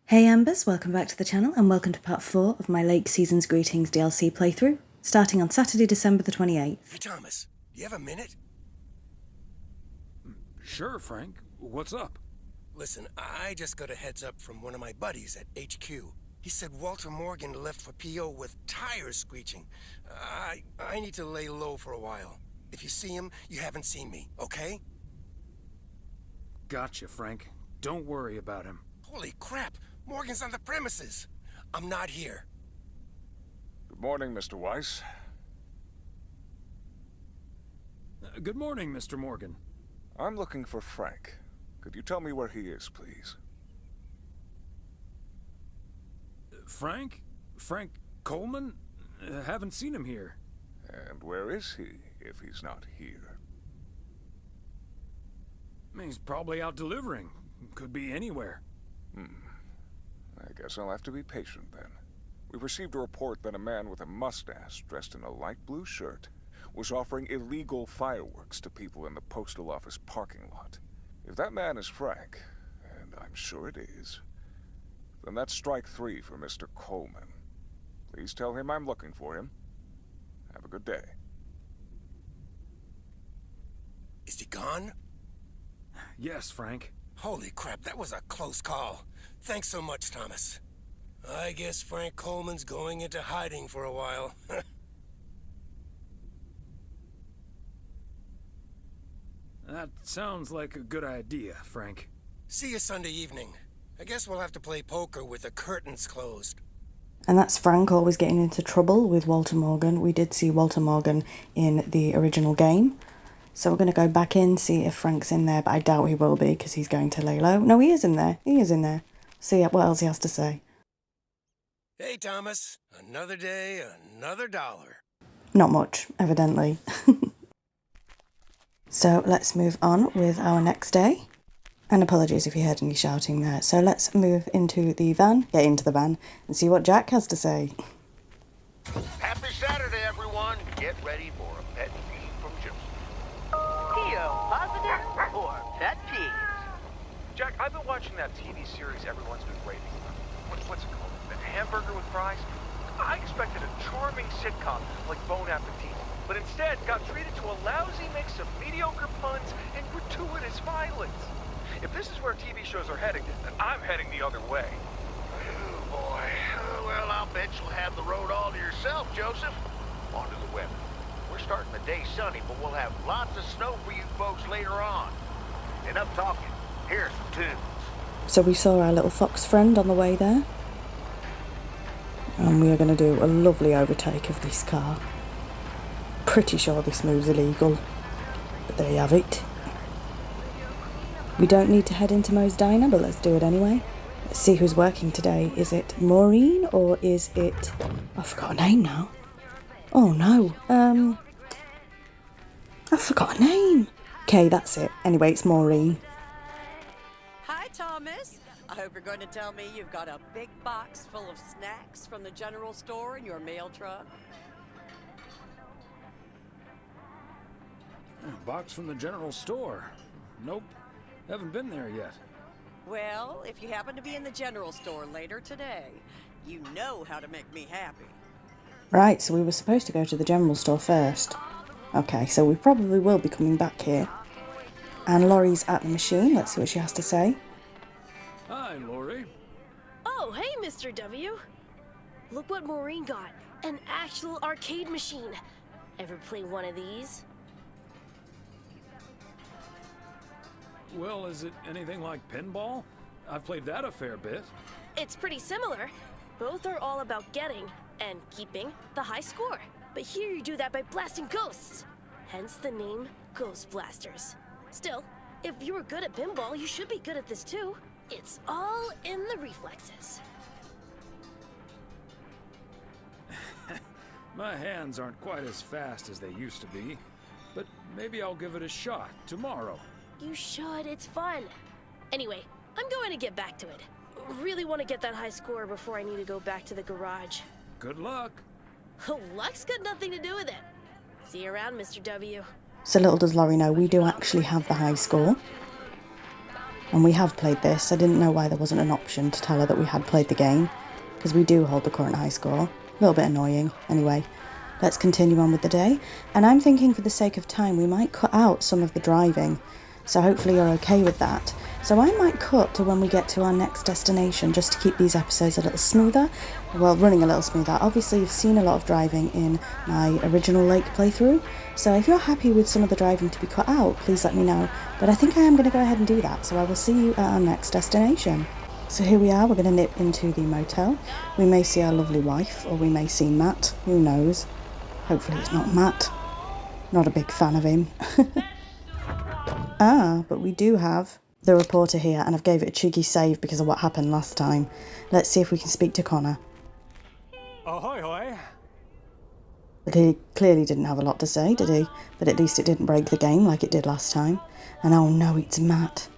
Hey Embers, welcome back to the channel and welcome to part 4 of my Lake Season's Greetings DLC playthrough, starting on Saturday, December the 28th. Hey Thomas, do you have a minute? Sure, Frank. What's up? Listen, I just got a heads up from one of my buddies at HQ. He said Walter Morgan left for PO with tires screeching. I need to lay low for a while. If you see him, you haven't seen me, okay? Gotcha, Frank. Don't worry about him. Holy crap! Morgan's on the premises! I'm not here. Good morning, Mr. Weiss. Good morning, Mr. Morgan. I'm looking for Frank. Could you tell me where he is, please? Frank? Frank Coleman? Haven't seen him here. And where is he, if he's not here? He's probably out delivering. Could be anywhere. I guess I'll have to be patient then. We received a report that a man with a mustache dressed in a light blue shirt was offering illegal fireworks to people in the postal office parking lot. If that man is Frank, and I'm sure it is, then that's strike 3 for Mr. Coleman. Please tell him I'm looking for him. Have a good day. Is he gone? Yes, Frank. Holy crap, that was a close call. Thanks so much, Thomas. I guess Frank Coleman's going into hiding for a while. That sounds like a good idea, Frank. See you Sunday evening. I guess we'll have to play poker with the curtains closed. And that's Frank always getting into trouble with Walter Morgan. We did see Walter Morgan in the original game. So we're going to go back in, see if Frank's in there, but I doubt he will be because he's going to lay low. No, he is in there. He is in there. See what else he has to say. Hey, Thomas. Another day, another dollar. Not much, evidently. So let's move on with our next day. And apologies if you heard any shouting there. So let's move into the van, get into the van, and see what Jack has to say. Happy Saturday, everyone. Get ready for a pet peeve from Joseph. PO positive or pet peeve? Jack, I've been watching that TV series everyone's been raving about. What's it called? The Hamburger with Fries? I expected a charming sitcom like Bon Appetit, but instead got treated to a lousy mix of mediocre puns and gratuitous violence. If this is where TV shows are heading, then I'm heading the other way. Oh, boy. Well, I'll bet you'll have the road all to yourself, Joseph. On to the weather. We're starting the day sunny, but we'll have lots of snow for you folks later on. Enough talking. Here's some tunes. So we saw our little fox friend on the way there. And we are going to do a lovely overtake of this car. Pretty sure this move's illegal. But there you have it. We don't need to head into Moe's Diner, but let's do it anyway. Let's see who's working today. Is it Maureen or is it... I forgot her name now. Oh no. I forgot her name. Okay, that's it. Anyway, it's Maureen. Hi, Thomas. I hope you're going to tell me you've got a big box full of snacks from the general store in your mail truck. A box from the general store. Nope. Haven't been there yet. Well, if you happen to be in the general store later today, you know how to make me happy. Right, so we were supposed to go to the general store first. Okay, so we probably will be coming back here. And Laurie's at the machine. Let's see what she has to say. Hi, Laurie. Oh, hey, Mr. W. Look what Maureen got. An actual arcade machine. Ever play one of these? Well, is it anything like pinball? I've played that a fair bit. It's pretty similar. Both are all about getting and keeping the high score. But here you do that by blasting ghosts. Hence the name Ghost Blasters. Still, if you were good at pinball, you should be good at this too. It's all in the reflexes. My hands aren't quite as fast as they used to be, but maybe I'll give it a shot tomorrow. You should, it's fun. Anyway, I'm going to get back to it. Really want to get that high score before I need to go back to the garage. Good luck. Luck's got nothing to do with it. See you around, Mr. W. So little does Laurie know, we do actually have the high score. And we have played this. I didn't know why there wasn't an option to tell her that we had played the game, because we do hold the current high score. A little bit annoying. Anyway, let's continue on with the day. And I'm thinking for the sake of time, we might cut out some of the driving. So hopefully you're okay with that. So I might cut to when we get to our next destination, just to keep these episodes a little smoother. Well, running a little smoother. Obviously, you've seen a lot of driving in my original Lake playthrough. So if you're happy with some of the driving to be cut out, please let me know. But I think I am going to go ahead and do that. So I will see you at our next destination. So here we are. We're going to nip into the motel. We may see our lovely wife, or we may see Matt. Who knows? Hopefully it's not Matt. Not a big fan of him. But we do have the reporter here, and I've gave it a cheeky save because of what happened last time. Let's see if we can speak to Connor. Ahoy, hoy. But he clearly didn't have a lot to say, did he? But at least it didn't break the game like it did last time. And oh no, it's Matt.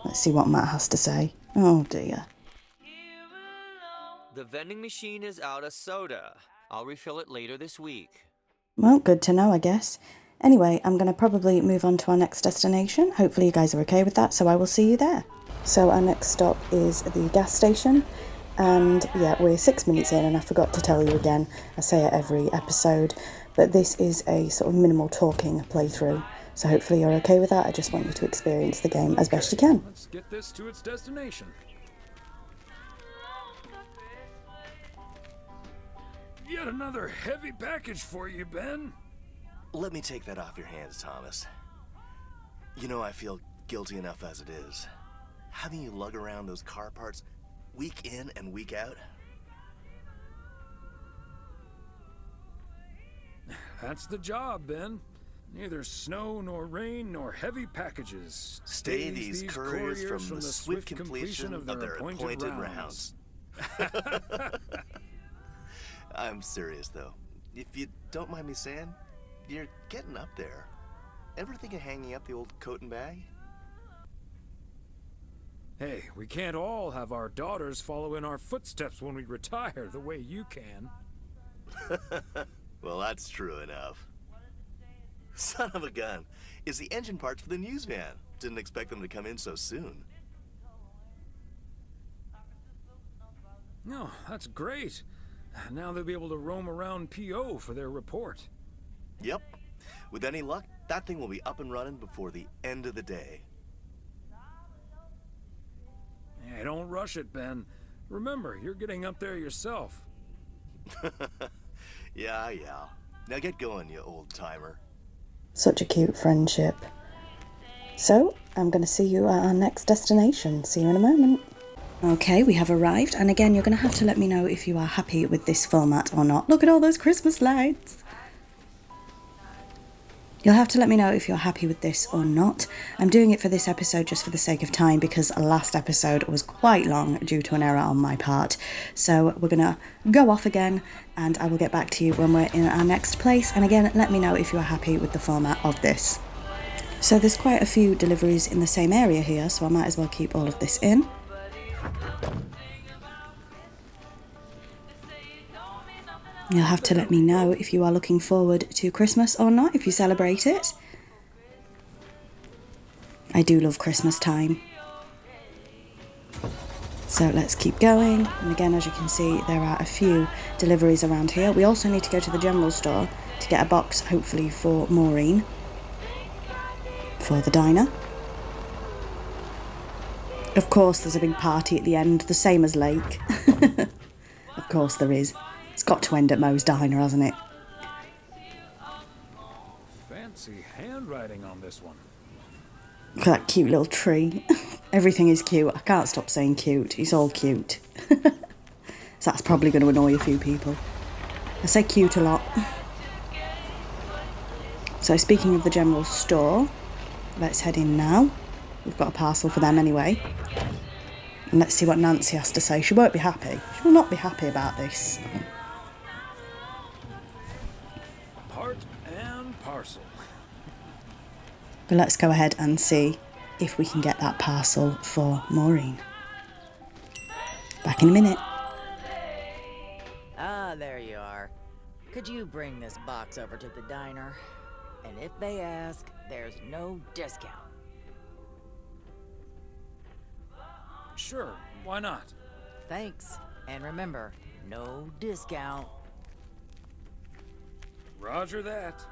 Let's see what Matt has to say. Oh dear. The vending machine is out of soda. I'll refill it later this week. Well, good to know, I guess. Anyway, I'm going to probably move on to our next destination. Hopefully you guys are okay with that, so I will see you there. So our next stop is the gas station. And yeah, we're 6 minutes in, and I forgot to tell you again. I say it every episode, but this is a sort of minimal talking playthrough. So hopefully you're okay with that. I just want you to experience the game as best you can. Let's get this to its destination. Yet another heavy package for you, Ben. Let me take that off your hands, Thomas. You know, I feel guilty enough as it is. Having you lug around those car parts week in and week out. That's the job, Ben. Neither snow nor rain nor heavy packages. Stay these couriers from the swift completion of their appointed rounds. I'm serious, though. If you don't mind me saying, you're getting up there. Ever think of hanging up the old coat and bag? Hey, we can't all have our daughters follow in our footsteps when we retire the way you can. Well, that's true enough. Son of a gun. It's the engine parts for the news van. Didn't expect them to come in so soon. No, that's great. Now they'll be able to roam around PO for their report. Yep. With any luck, that thing will be up and running before the end of the day. Hey, don't rush it, Ben. Remember, you're getting up there yourself. Yeah. Now get going, you old-timer. Such a cute friendship. So, I'm going to see you at our next destination. See you in a moment. Okay, we have arrived, and again, you're going to have to let me know if you are happy with this format or not. Look at all those Christmas lights! You'll have to let me know if you're happy with this or not. I'm doing it for this episode just for the sake of time, because last episode was quite long due to an error on my part. So we're going to go off again, and I will get back to you when we're in our next place. And again, let me know if you are happy with the format of this. So there's quite a few deliveries in the same area here, so I might as well keep all of this in. You'll have to let me know if you are looking forward to Christmas or not, if you celebrate it. I do love Christmas time. So let's keep going. And again, as you can see, there are a few deliveries around here. We also need to go to the general store to get a box, hopefully for Maureen, for the diner. Of course, there's a big party at the end, the same as Lake. Of course there is. It's got to end at Moe's Diner, hasn't it? Fancy handwriting on this one. Look at that cute little tree. Everything is cute. I can't stop saying cute. It's all cute. So that's probably going to annoy a few people. I say cute a lot. So speaking of the general store, let's head in now. We've got a parcel for them anyway. And let's see what Nancy has to say. She won't be happy. She will not be happy about this. Part and parcel. But let's go ahead and see if we can get that parcel for Maureen. Back in a minute. Ah, there you are. Could you bring this box over to the diner? And if they ask, there's no discount. Sure, why not? Thanks. And remember, no discount. Roger that.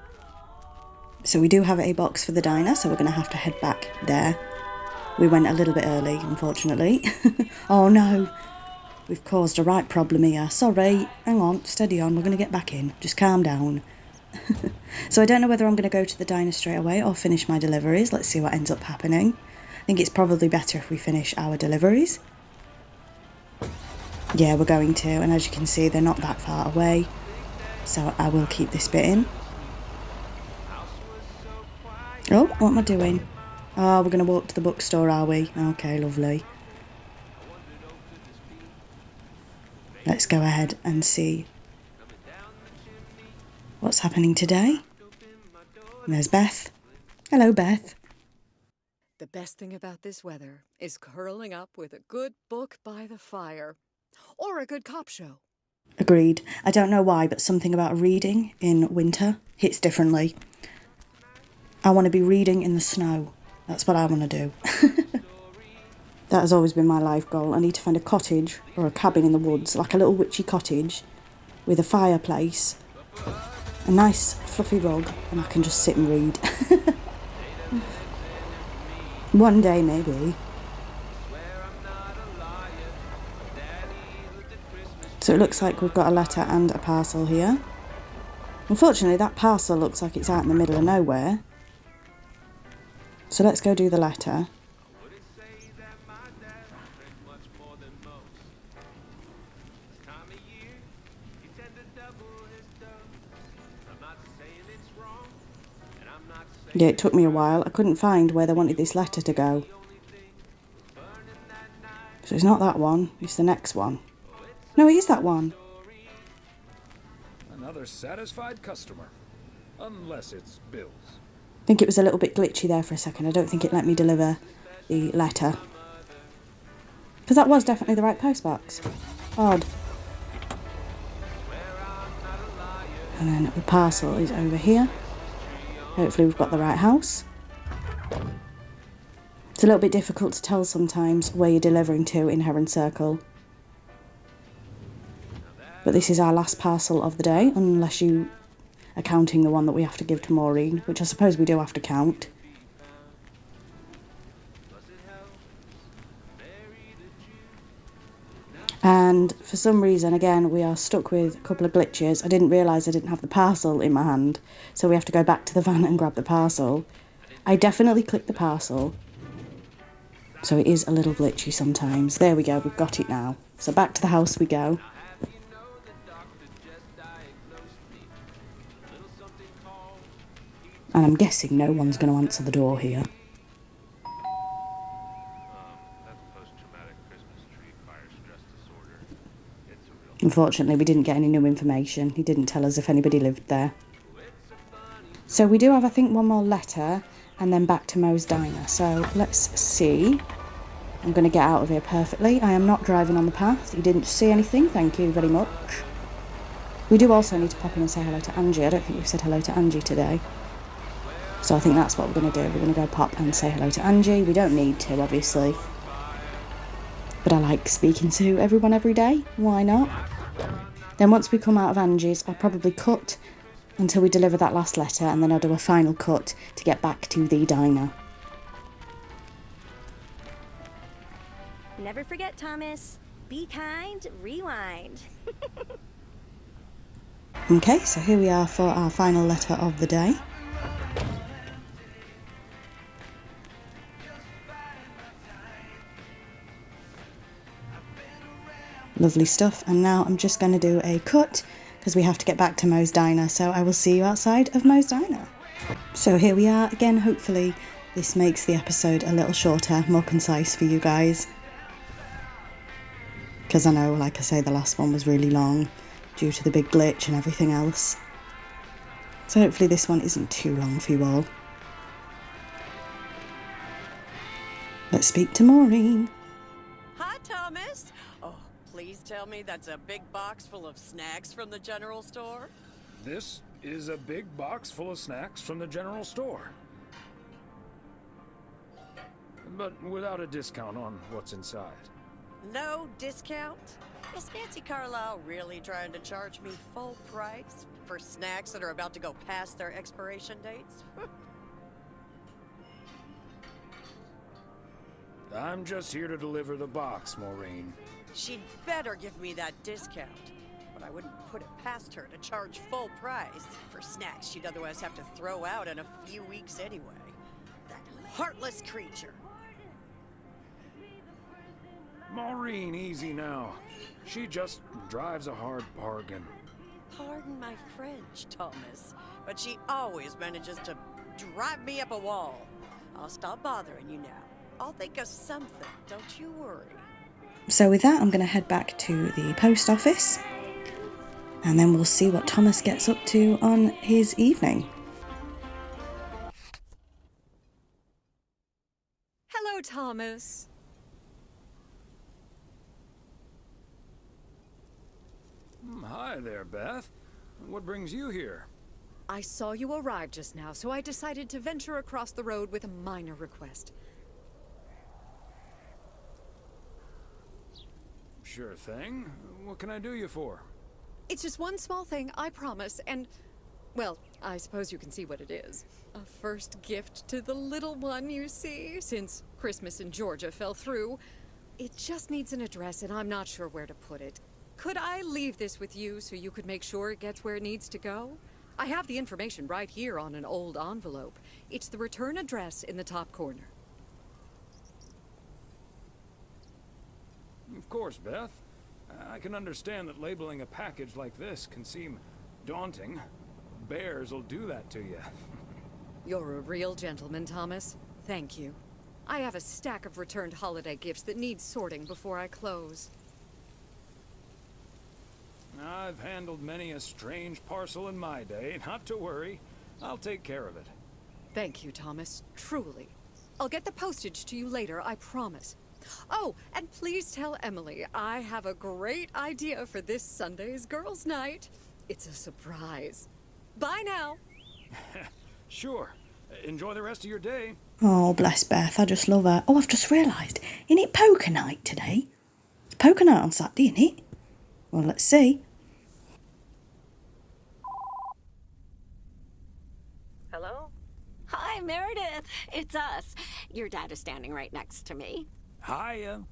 So we do have a box for the diner, so we're going to have to head back there. We went a little bit early, unfortunately. Oh no, we've caused a right problem here. Sorry, hang on, steady on, we're going to get back in. Just calm down. So I don't know whether I'm going to go to the diner straight away or finish my deliveries. Let's see what ends up happening. I think it's probably better if we finish our deliveries. Yeah, we're going to, and as you can see, they're not that far away. So I will keep this bit in. Oh, what am I doing? Oh, we're going to walk to the bookstore, are we? Okay, lovely. Let's go ahead and see what's happening today. And there's Beth. Hello, Beth. The best thing about this weather is curling up with a good book by the fire. Or a good cop show. Agreed. I don't know why, but something about reading in winter hits differently. I want to be reading in the snow. That's what I want to do. That has always been my life goal. I need to find a cottage or a cabin in the woods, like a little witchy cottage with a fireplace, a nice fluffy rug, and I can just sit and read. One day, maybe. So it looks like we've got a letter and a parcel here. Unfortunately, that parcel looks like it's out in the middle of nowhere. So let's go do the letter. Yeah, it took me a while. I couldn't find where they wanted this letter to go. So it's not that one, it's the next one. No, it is that one. Another satisfied customer. Unless it's Bill's. I think it was a little bit glitchy there for a second. I don't think it let me deliver the letter. Because that was definitely the right postbox. Odd. And then the parcel is over here. Hopefully we've got the right house. It's a little bit difficult to tell sometimes where you're delivering to in Heron Circle. But this is our last parcel of the day, unless you are counting the one that we have to give to Maureen, which I suppose we do have to count. And for some reason, again, we are stuck with a couple of glitches. I didn't realise I didn't have the parcel in my hand, so we have to go back to the van and grab the parcel. I definitely clicked the parcel, so it is a little glitchy sometimes. There we go, we've got it now. So back to the house we go. And I'm guessing no one's going to answer the door here. Unfortunately, we didn't get any new information. He didn't tell us if anybody lived there. So we do have, I think, one more letter and then back to Moe's Diner. So let's see. I'm going to get out of here perfectly. I am not driving on the path. You didn't see anything. Thank you very much. We do also need to pop in and say hello to Angie. I don't think we've said hello to Angie today. So I think that's what we're going to do. We're going to go pop and say hello to Angie. We don't need to, obviously. But I like speaking to everyone every day. Why not? Then once we come out of Angie's, I'll probably cut until we deliver that last letter, and then I'll do a final cut to get back to the diner. Never forget, Thomas. Be kind, rewind. Okay, so here we are for our final letter of the day. Lovely stuff, and now I'm just going to do a cut because we have to get back to Moe's Diner, so I will see you outside of Moe's Diner. So here we are again. Hopefully this makes the episode a little shorter, more concise for you guys, because I know, like I say, the last one was really long due to the big glitch and everything else. So hopefully this one isn't too long for you all. Let's speak to Maureen. Hi, Thomas. Oh, please tell me that's a big box full of snacks from the general store. This is a big box full of snacks from the general store. But without a discount on what's inside. No discount? Is Nancy Carlisle really trying to charge me full price for snacks that are about to go past their expiration dates? I'm just here to deliver the box, Maureen. She'd better give me that discount. But I wouldn't put it past her to charge full price for snacks she'd otherwise have to throw out in a few weeks anyway. That heartless creature. Maureen, easy now. She just drives a hard bargain. Pardon my French, Thomas, but she always manages to drive me up a wall. I'll stop bothering you now. I'll think of something, don't you worry. So with that, I'm going to head back to the post office, and then we'll see what Thomas gets up to on his evening. Hello, Thomas. Hi there, Beth. What brings you here? I saw you arrive just now, so I decided to venture across the road with a minor request. Sure thing. What can I do you for? It's just one small thing, I promise, and... well, I suppose you can see what it is. A first gift to the little one, you see, since Christmas in Georgia fell through. It just needs an address, and I'm not sure where to put it. Could I leave this with you so you could make sure it gets where it needs to go? I have the information right here on an old envelope. It's the return address in the top corner. Of course, Beth. I can understand that labeling a package like this can seem daunting. Bears will do that to you. You're a real gentleman, Thomas. Thank you. I have a stack of returned holiday gifts that need sorting before I close. I've handled many a strange parcel in my day. Not to worry. I'll take care of it. Thank you, Thomas. Truly. I'll get the postage to you later, I promise. Oh, and please tell Emily I have a great idea for this Sunday's girls' night. It's a surprise. Bye now. Sure. Enjoy the rest of your day. Oh, bless Beth, I just love her. Oh, I've just realised, isn't it poker night today? It's poker night on Saturday, isn't it? Well, let's see. Hello? Hi, Meredith. It's us. Your dad is standing right next to me. Hiya.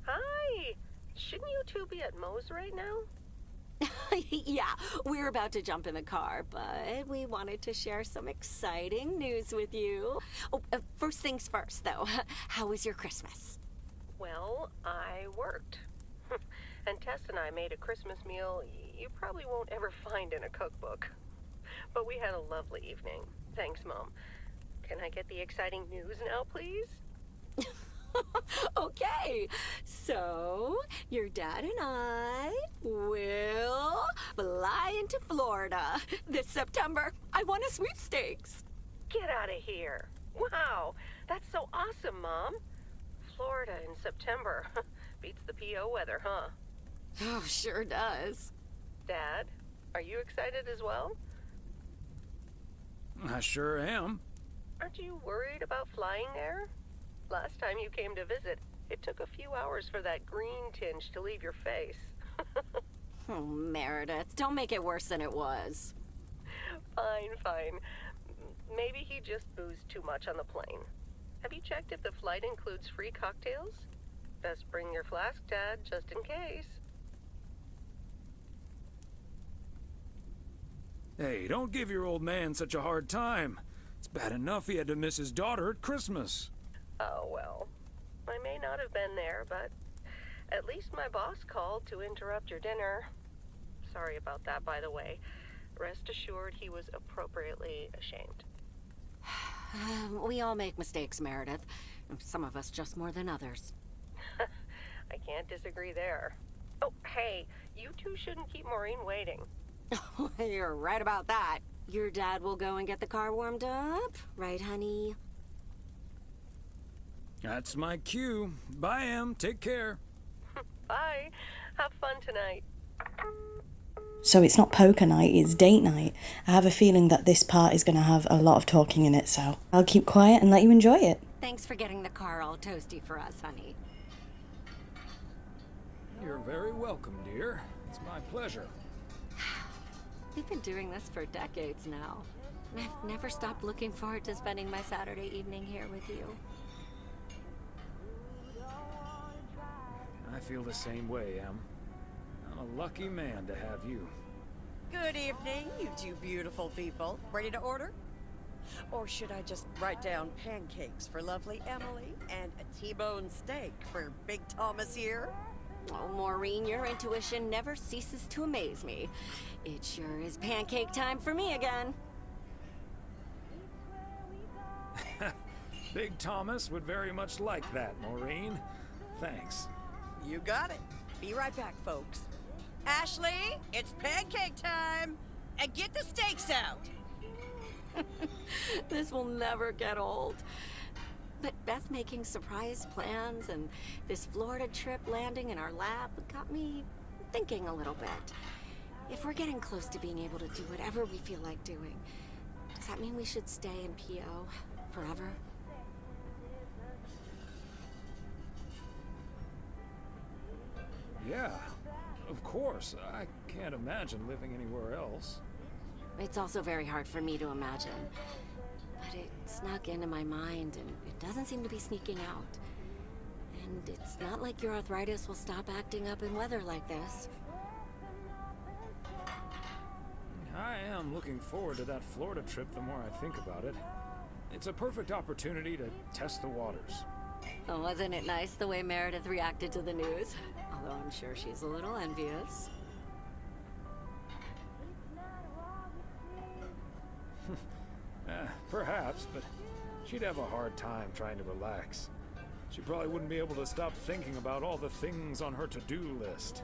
Hi. Shouldn't you two be at Moe's right now? Yeah, we're about to jump in the car, but we wanted to share some exciting news with you. Oh, first things first, though. How was your Christmas? Well, I worked. And Tess and I made a Christmas meal you probably won't ever find in a cookbook. But we had a lovely evening. Thanks, Mom. Can I get the exciting news now, please? Okay, so your dad and I will fly into Florida this September. I won a sweepstakes. Get out of here. Wow, that's so awesome, Mom. Florida in September. Beats the PO weather, huh? Oh, sure does. Dad, are you excited as well? I sure am. Aren't you worried about flying there? Last time you came to visit, it took a few hours for that green tinge to leave your face. Oh, Meredith, don't make it worse than it was. Fine. Maybe he just boozed too much on the plane. Have you checked if the flight includes free cocktails? Best bring your flask, Dad, just in case. Hey, don't give your old man such a hard time. It's bad enough he had to miss his daughter at Christmas. Oh, well. I may not have been there, but at least my boss called to interrupt your dinner. Sorry about that, by the way. Rest assured he was appropriately ashamed. We all make mistakes, Meredith. Some of us just more than others. I can't disagree there. Oh, hey, you two shouldn't keep Maureen waiting. You're right about that. Your dad will go and get the car warmed up, right, honey? That's my cue. Bye, Em. Take care. Bye. Have fun tonight. So it's not poker night, it's date night. I have a feeling that this part is going to have a lot of talking in it, so I'll keep quiet and let you enjoy it. Thanks for getting the car all toasty for us, honey. You're very welcome, dear. It's my pleasure. We've been doing this for decades now. I've never stopped looking forward to spending my Saturday evening here with you. I feel the same way, Em. I'm a lucky man to have you. Good evening, you two beautiful people. Ready to order? Or should I just write down pancakes for lovely Emily and a T-bone steak for Big Thomas here? Oh, Maureen, your intuition never ceases to amaze me. It sure is pancake time for me again. Big Thomas would very much like that, Maureen. Thanks. You got it. Be right back, folks. Ashley, it's pancake time! And get the steaks out! This will never get old. But Beth making surprise plans and this Florida trip landing in our lap got me thinking a little bit. If we're getting close to being able to do whatever we feel like doing, does that mean we should stay in PO forever? Yeah, of course. I can't imagine living anywhere else. It's also very hard for me to imagine. But it snuck into my mind, and it doesn't seem to be sneaking out. And it's not like your arthritis will stop acting up in weather like this. I am looking forward to that Florida trip the more I think about it. It's a perfect opportunity to test the waters. Oh, wasn't it nice the way Meredith reacted to the news? Although I'm sure she's a little envious. Perhaps, but she'd have a hard time trying to relax. She probably wouldn't be able to stop thinking about all the things on her to-do list.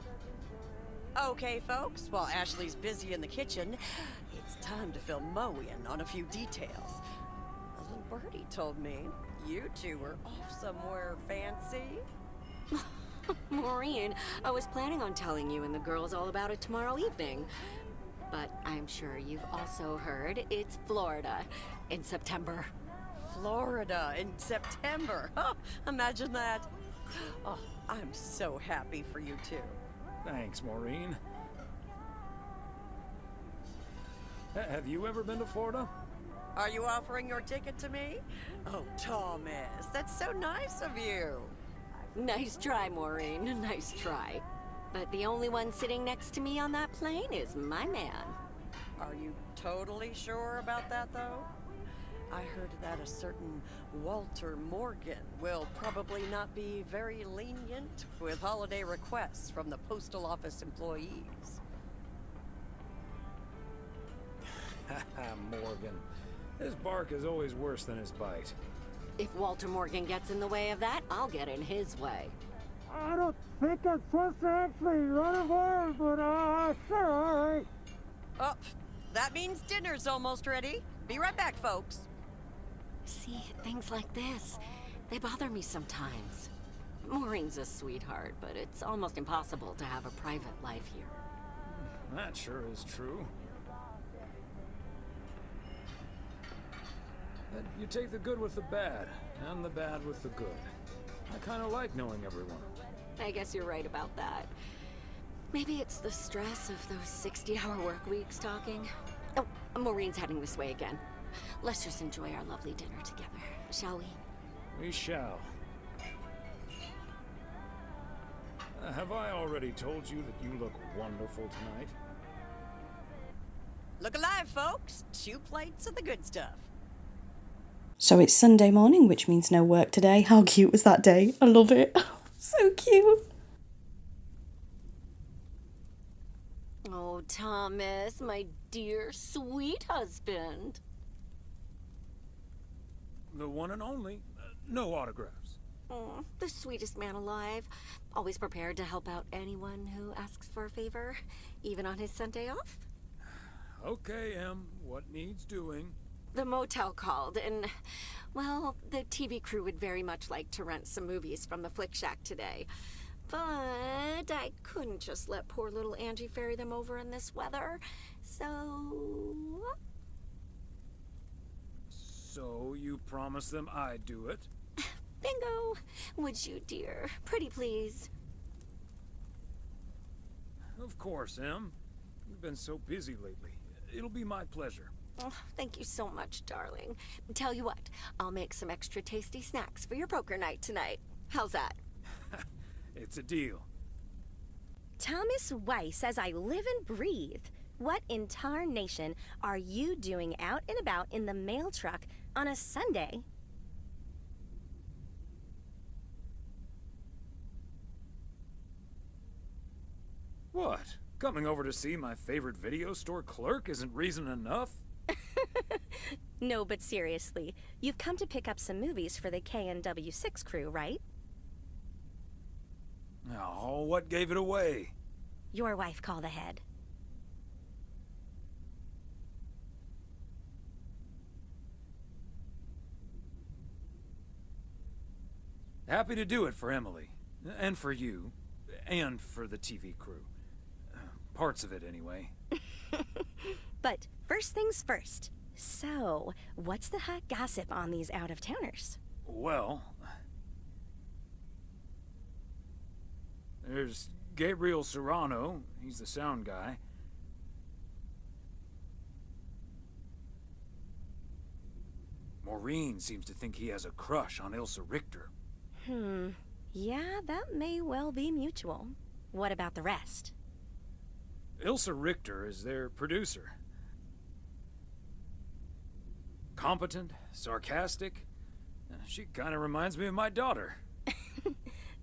Okay, folks, while Ashley's busy in the kitchen, it's time to fill Mo in on a few details. A little birdie told me you two were off somewhere fancy. Maureen, I was planning on telling you and the girls all about it tomorrow evening. But I'm sure you've also heard it's Florida in September. Florida in September. Oh, imagine that. Oh, I'm so happy for you two. Thanks, Maureen. Have you ever been to Florida? Are you offering your ticket to me? Oh, Thomas, that's so nice of you. Nice try, Maureen. Nice try. But the only one sitting next to me on that plane is my man. Are you totally sure about that, though? I heard that a certain Walter Morgan will probably not be very lenient with holiday requests from the postal office employees. Morgan. His bark is always worse than his bite. If Walter Morgan gets in the way of that, I'll get in his way. I don't think I'm supposed to actually run away, but sure, all right. Oh, that means dinner's almost ready. Be right back, folks. See, things like this, they bother me sometimes. Maureen's a sweetheart, but it's almost impossible to have a private life here. That sure is true. But you take the good with the bad, and the bad with the good. I kind of like knowing everyone. I guess you're right about that. Maybe it's the stress of those 60-hour work weeks talking. Oh, Maureen's heading this way again. Let's just enjoy our lovely dinner together, shall we? We shall. Have I already told you that you look wonderful tonight? Look alive, folks. 2 plates of the good stuff. So it's Sunday morning, which means no work today. How cute was that day? I love it. So cute. Oh, Thomas, my dear, sweet husband. The one and only. No autographs. Oh, the sweetest man alive. Always prepared to help out anyone who asks for a favor, even on his Sunday off. Okay, Em. What needs doing? The motel called, and, well, the TV crew would very much like to rent some movies from the Flick Shack today. But I couldn't just let poor little Angie ferry them over in this weather, so... So you promised them I'd do it? Bingo! Would you, dear? Pretty please. Of course, Em. You've been so busy lately. It'll be my pleasure. Oh, thank you so much, darling. Tell you what, I'll make some extra tasty snacks for your poker night tonight. How's that? It's a deal. Thomas Weiss says I live and breathe. What in tarnation are you doing out and about in the mail truck on a Sunday? What? Coming over to see my favorite video store clerk isn't reason enough? No, but seriously, you've come to pick up some movies for the KNW6 crew, right? Oh, what gave it away? Your wife called ahead. Happy to do it for Emily. And for you. And for the TV crew. Parts of it, anyway. But first things first. So, what's the hot gossip on these out-of-towners? Well... There's Gabriel Serrano. He's the sound guy. Maureen seems to think he has a crush on Ilsa Richter. Yeah, that may well be mutual. What about the rest? Ilsa Richter is their producer. Competent, sarcastic. She kind of reminds me of my daughter.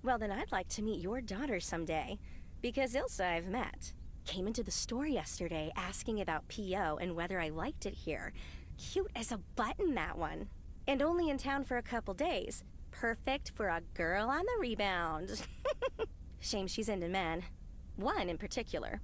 Well, then I'd like to meet your daughter someday. Because Ilsa I've met. Came into the store yesterday asking about P.O. and whether I liked it here. Cute as a button, that one. And only in town for a couple days. Perfect for a girl on the rebound. Shame she's into men. One in particular.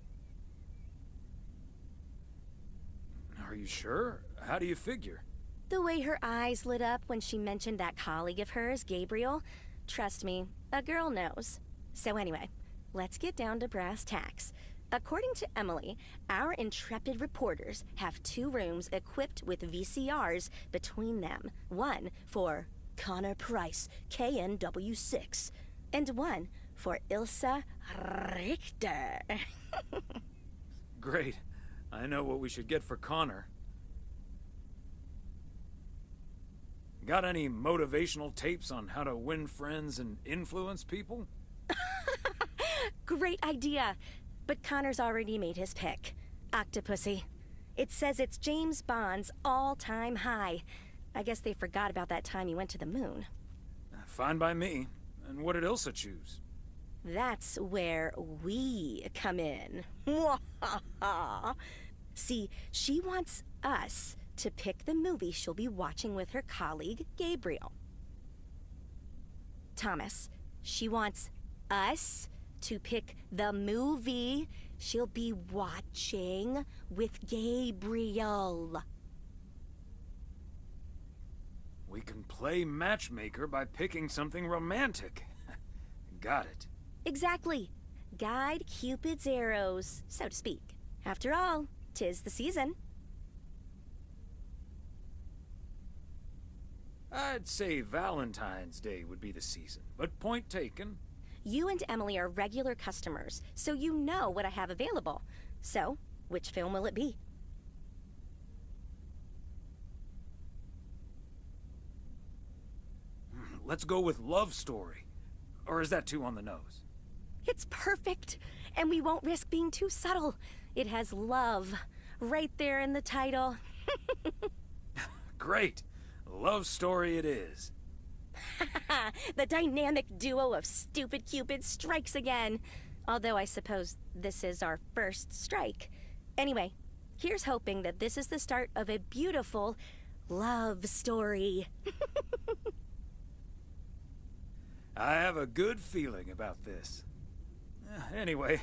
Are you sure? How do you figure? The way her eyes lit up when she mentioned that colleague of hers, Gabriel. Trust me, a girl knows. So anyway, let's get down to brass tacks. According to Emily, our intrepid reporters have 2 rooms equipped with VCRs between them. One for Connor Price, KNW6, and one for Ilsa Richter. Great. I know what we should get for Connor. Got any motivational tapes on how to win friends and influence people? Great idea. But Connor's already made his pick. Octopussy. It says it's James Bond's all-time high. I guess they forgot about that time he went to the moon. Fine by me. And what did Ilsa choose? That's where we come in. See, she wants us to pick the movie she'll be watching with her colleague, Gabriel. Thomas, she wants us to pick the movie she'll be watching with Gabriel. We can play matchmaker by picking something romantic. Got it. Exactly. Guide Cupid's arrows, so to speak. After all, 'tis the season. I'd say Valentine's Day would be the season, but point taken. You and Emily are regular customers, so you know what I have available. So, which film will it be? Let's go with Love Story. Or is that too on the nose? It's perfect, and we won't risk being too subtle. It has love right there in the title. Great. Love Story it is. The dynamic duo of stupid Cupid strikes again. Although I suppose this is our first strike. Anyway, here's hoping that this is the start of a beautiful love story. I have a good feeling about this. Anyway,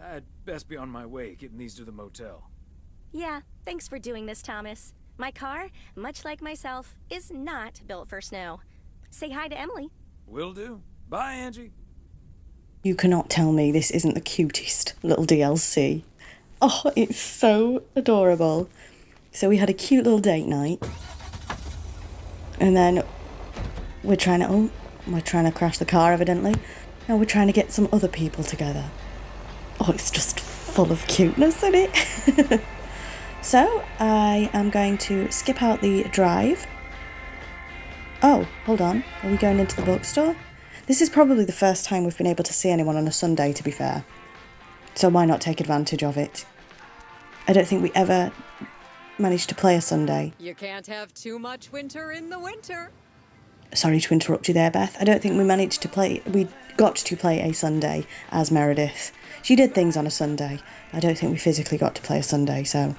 I'd best be on my way, getting these to the motel. Yeah, thanks for doing this, Thomas. My car, much like myself, is not built for snow. Say hi to Emily. Will do. Bye, Angie. You cannot tell me this isn't the cutest little DLC. Oh, it's so adorable. So we had a cute little date night. And then we're trying to crash the car, evidently. No, we're trying to get some other people together. Oh, it's just full of cuteness, isn't it? So, I am going to skip out the drive. Oh, hold on. Are we going into the bookstore? This is probably the first time we've been able to see anyone on a Sunday, to be fair. So why not take advantage of it? I don't think we ever managed to play a Sunday. You can't have too much winter in the winter. Sorry to interrupt you there, Beth. I don't think we managed to play... We got to play a Sunday as Meredith. She did things on a Sunday. I don't think we physically got to play a Sunday, so...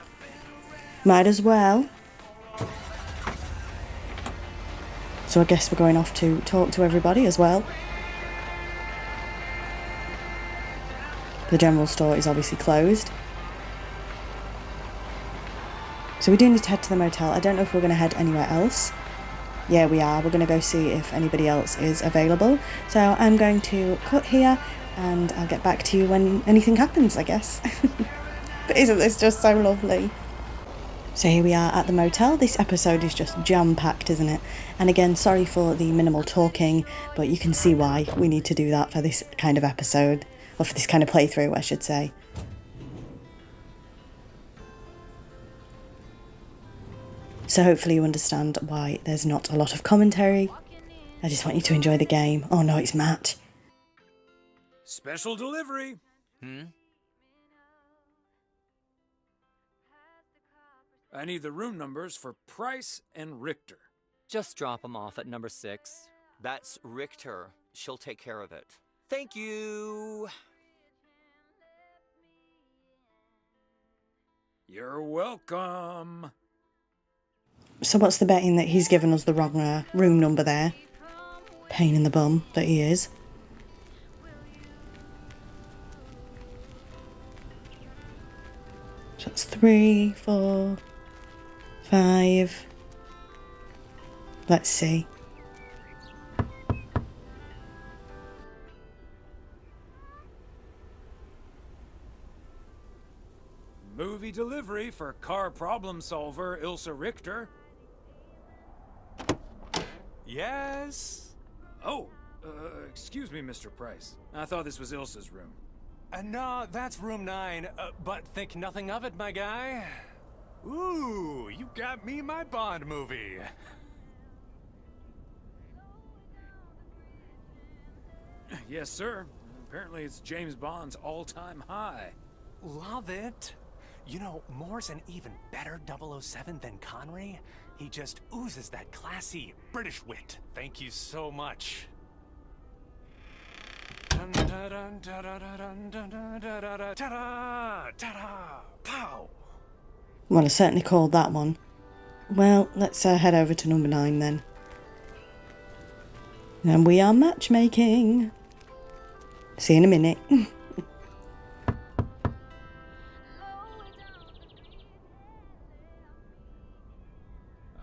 Might as well. So I guess we're going off to talk to everybody as well. The general store is obviously closed. So we do need to head to the motel. I don't know if we're going to head anywhere else. Yeah, we are. We're going to go see if anybody else is available. So I'm going to cut here and I'll get back to you when anything happens, I guess. But isn't this just so lovely? So here we are at the motel. This episode is just jam-packed, isn't it? And again, sorry for the minimal talking, but you can see why we need to do that for this kind of episode. Or for this kind of playthrough, I should say. So hopefully you understand why there's not a lot of commentary. I just want you to enjoy the game. Oh no, it's Matt. Special delivery. I need the room numbers for Price and Richter. Just drop them off at number 6. That's Richter. She'll take care of it. Thank you. You're welcome. So what's the betting that he's given us the wrong room number there? Pain in the bum that he is. So that's 3, 4, 5. Let's see. Movie delivery for car problem solver Ilsa Richter. Yes? Oh, excuse me, Mr. Price. I thought this was Ilsa's room. No, that's room 9, but think nothing of it, my guy. Ooh, you got me my Bond movie. Yes, sir. Apparently it's James Bond's all-time high. Love it. You know, Moore's an even better 007 than Connery. He just oozes that classy British wit. Thank you so much. Pow! Well, I certainly called that one. Well, let's head over to number 9 then. And we are matchmaking. See you in a minute.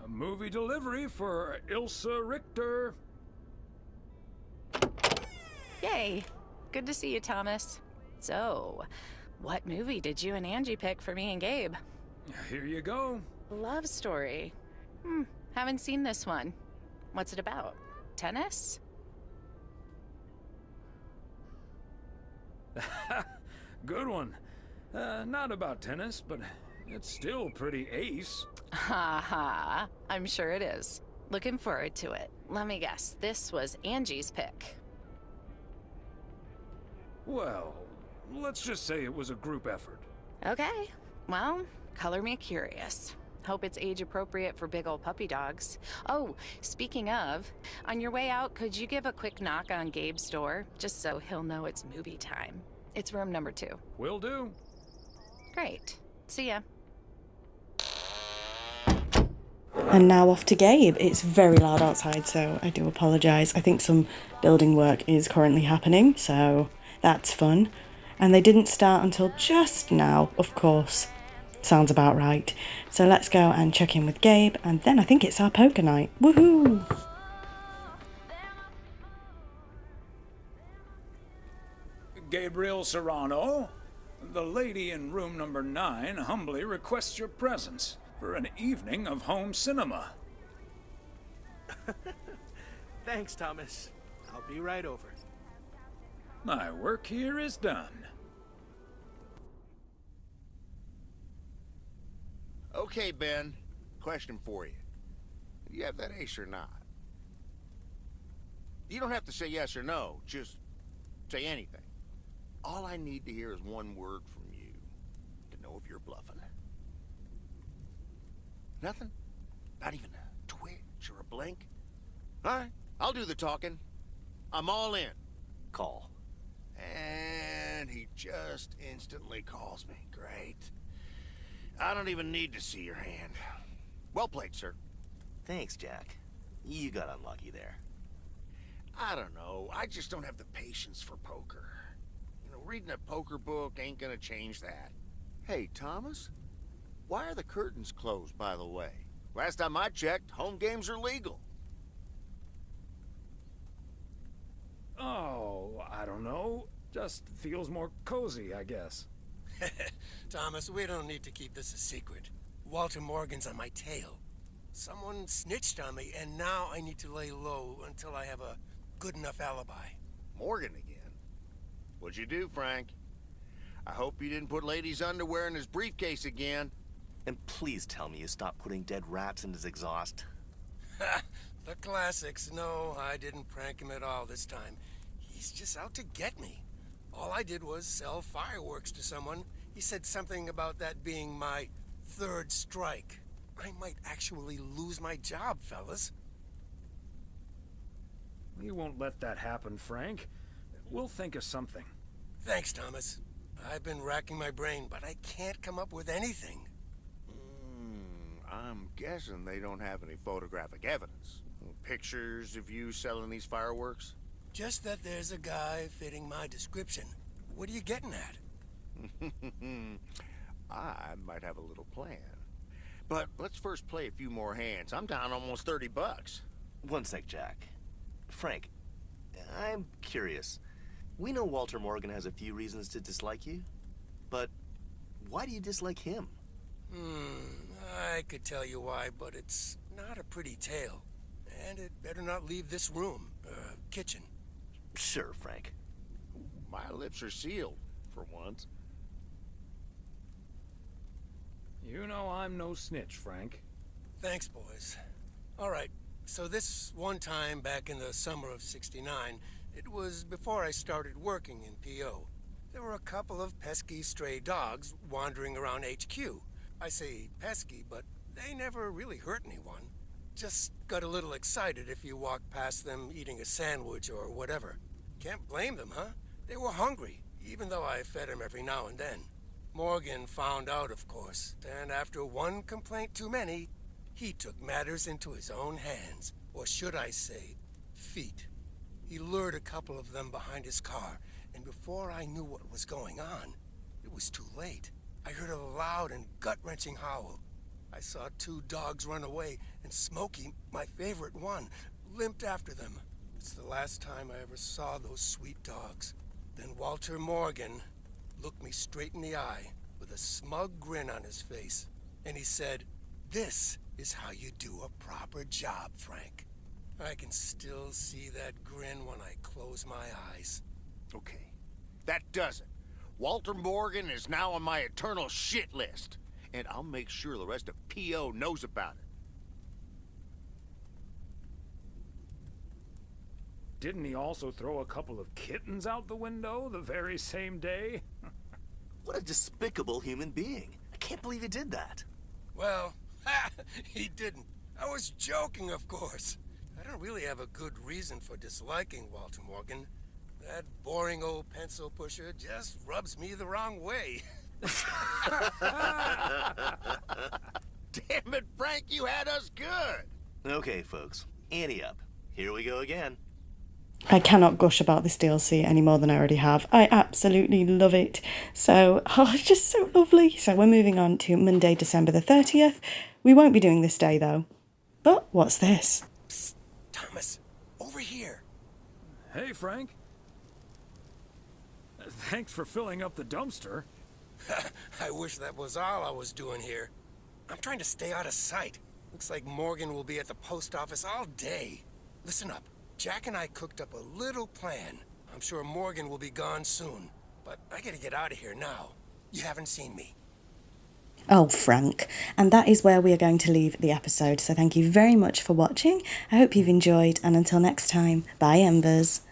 A movie delivery for Ilsa Richter. Yay! Good to see you, Thomas. So, what movie did you and Angie pick for me and Gabe? Here you go. Love story. Haven't seen this one. What's it about? Tennis? Good one. Not about tennis, but it's still pretty ace. Ha ha. I'm sure it is. Looking forward to it. Let me guess. This was Angie's pick. Well, let's just say it was a group effort. Okay. Well, color me curious. Hope it's age appropriate for big old puppy dogs. Oh, speaking of, on your way out, could you give a quick knock on Gabe's door, just so he'll know it's movie time? It's room number 2. Will do. Great. See ya. And now off to Gabe. It's very loud outside, so I do apologise. I think some building work is currently happening, so that's fun. And they didn't start until just now, of course. Sounds about right. So let's go and check in with Gabe, and then I think it's our poker night. Woohoo! Gabriel Serrano, the lady in room number 9 humbly requests your presence for an evening of home cinema. Thanks, Thomas. I'll be right over. My work here is done. Okay, Ben. Question for you. Do you have that ace or not? You don't have to say yes or no. Just say anything. All I need to hear is one word from you to know if you're bluffing. Nothing? Not even a twitch or a blink? All right, I'll do the talking. I'm all in. Call. And he just instantly calls me. Great. I don't even need to see your hand. Well played, sir. Thanks, Jack. You got unlucky there. I don't know. I just don't have the patience for poker. You know, reading a poker book ain't gonna change that. Hey, Thomas? Why are the curtains closed, by the way? Last time I checked, home games are legal. Oh, I don't know. Just feels more cozy, I guess. Thomas, we don't need to keep this a secret. Walter Morgan's on my tail. Someone snitched on me, and now I need to lay low until I have a good enough alibi. Morgan again? What'd you do, Frank? I hope you didn't put ladies' underwear in his briefcase again. And please tell me you stopped putting dead rats in his exhaust. The classics. No, I didn't prank him at all this time. He's just out to get me. All I did was sell fireworks to someone. He said something about that being my third strike. I might actually lose my job, fellas. We won't let that happen, Frank. We'll think of something. Thanks, Thomas. I've been racking my brain, but I can't come up with anything. I'm guessing they don't have any photographic evidence. Pictures of you selling these fireworks? Just that there's a guy fitting my description. What are you getting at? I might have a little plan. But let's first play a few more hands. I'm down almost 30 bucks. One sec, Jack. Frank, I'm curious. We know Walter Morgan has a few reasons to dislike you, but why do you dislike him? I could tell you why, but it's not a pretty tale. And it better not leave this room, kitchen. Sure, Frank. My lips are sealed, for once. You know I'm no snitch, Frank. Thanks, boys. All right, so this one time back in the summer of '69, it was before I started working in PO. There were a couple of pesky stray dogs wandering around HQ. I say pesky, but they never really hurt anyone. Just got a little excited if you walked past them eating a sandwich or whatever. Can't blame them, huh? They were hungry, even though I fed them every now and then. Morgan found out, of course, and after one complaint too many, he took matters into his own hands, or should I say, feet. He lured a couple of them behind his car, and before I knew what was going on, it was too late. I heard a loud and gut-wrenching howl. I saw two dogs run away, and Smokey, my favorite one, limped after them. It's the last time I ever saw those sweet dogs. Then Walter Morgan looked me straight in the eye with a smug grin on his face, and he said, "This is how you do a proper job, Frank." I can still see that grin when I close my eyes. Okay, that does it. Walter Morgan is now on my eternal shit list, and I'll make sure the rest of PO knows about it. Didn't he also throw a couple of kittens out the window the very same day? What a despicable human being. I can't believe he did that. Well, he didn't. I was joking, of course. I don't really have a good reason for disliking Walter Morgan. That boring old pencil pusher just rubs me the wrong way. Damn it, Frank, you had us good. Okay, folks, ante up. Here we go again. I cannot gush about this DLC any more than I already have. I absolutely love it. So, it's just so lovely. So we're moving on to Monday, December the 30th. We won't be doing this day, though. But what's this? Psst, Thomas, over here. Hey, Frank. Thanks for filling up the dumpster. I wish that was all I was doing here. I'm trying to stay out of sight. Looks like Morgan will be at the post office all day. Listen up. Jack and I cooked up a little plan. I'm sure Morgan will be gone soon, but I gotta get out of here now. You haven't seen me. Oh, Frank. And that is where we are going to leave the episode. So thank you very much for watching. I hope you've enjoyed, and until next time, bye, Embers.